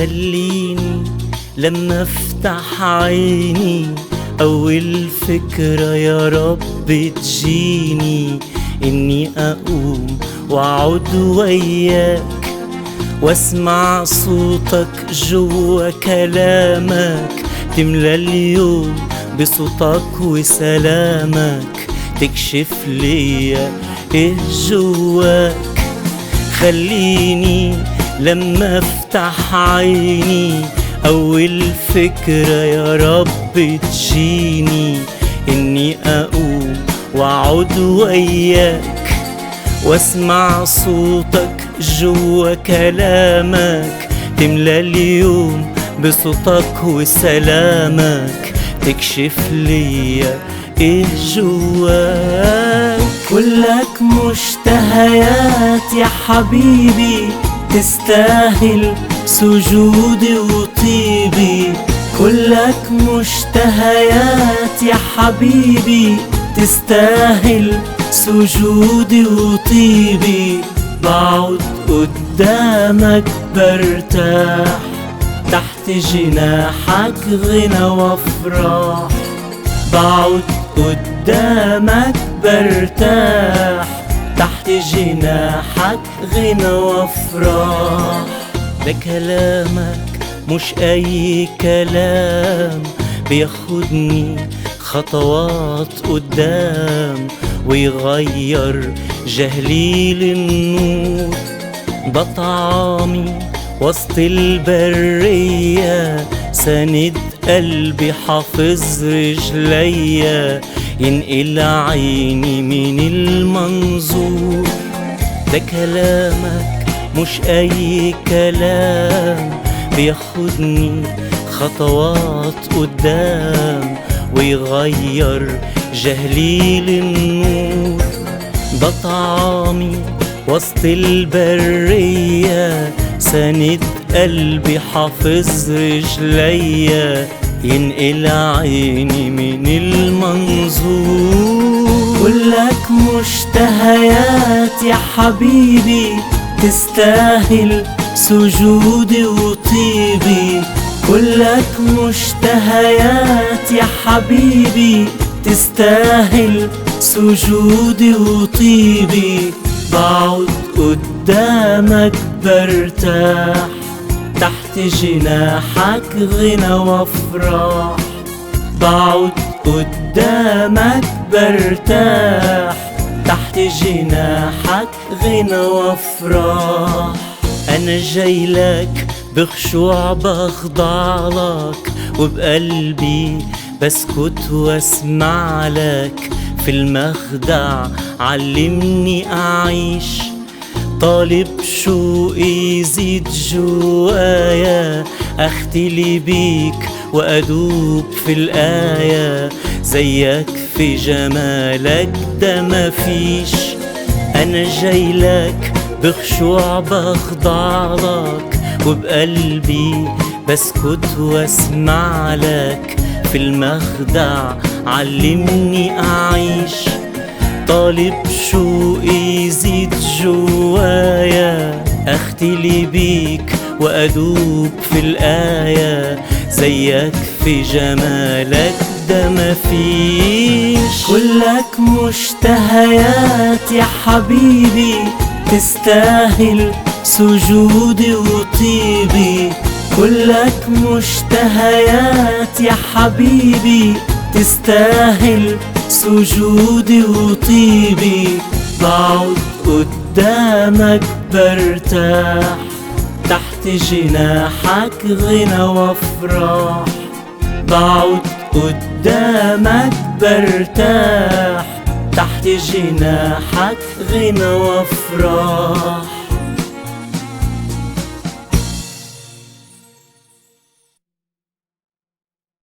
خليني لما افتح عيني اول فكرة يا رب تجيني اني اقوم واقعد وياك واسمع صوتك جوا كلامك، تملى اليوم بصوتك وسلامك، تكشف ليا ايه جواك. خليني لما افتح عيني اول فكرة يا رب تجيني اني اقوم واقعد وياك واسمع صوتك جوا كلامك، تملى اليوم بصوتك وسلامك، تكشف ليا ايه جواك. كلك مشتهيات يا حبيبي، تستاهل سجودي وطيبي. كلك مشتهيات يا حبيبي، تستاهل سجودي وطيبي. بقعد قدامك برتاح، تحت جناحك غنى وافراح. بقعد قدامك برتاح، تحت جناحك غنى وافراح. ده كلامك مش اي كلام، بياخدني خطوات قدام ويغير جهلي للنور. ده طعامي وسط البرية، ساند قلبي حافظ رجليا، ينقل عيني من المنظور. ده كلامك مش اي كلام، بياخدني خطوات قدام ويغير جهلي للنور. ده طعامي وسط البرية، ساند قلبي حافظ رجليا، ينقل عيني من المنظور. كلك مشتهيات يا حبيبي، تستاهل سجودي وطيبي. كلك مشتهيات يا حبيبي، تستاهل سجودي وطيبي. بقعد قدامك برتاح، تحت جناحك غنى وافراح. بقعد قدامك برتاح، تحت جناحك غنى وافراح. انا جايلك بخشوع بخضع لك، وبقلبي بسكت واسمع لك. في المخدع علمني اعيش، طالب شوقي يزيد جوايا. اختلي بيك وادوب في الآية، زيك في جمالك ده مفيش. انا جايلك بخشوع بخضع لك، وبقلبي بسكت واسمع لك. في المخدع علمني اعيش، طالب شوقي يزيد جوايا. اختلي بيك وادوب في الآية، زيك في جمالك ده مفيش. كلك مشتهيات يا حبيبي، تستاهل سجودي وطيبي. كلك مشتهيات يا حبيبي، تستاهل سجودي وطيبي. بقعد قدامك برتاح، تحت جناحك غنى وافراح. بقعد قدامك برتاح، تحت جناحك غنى وافراح.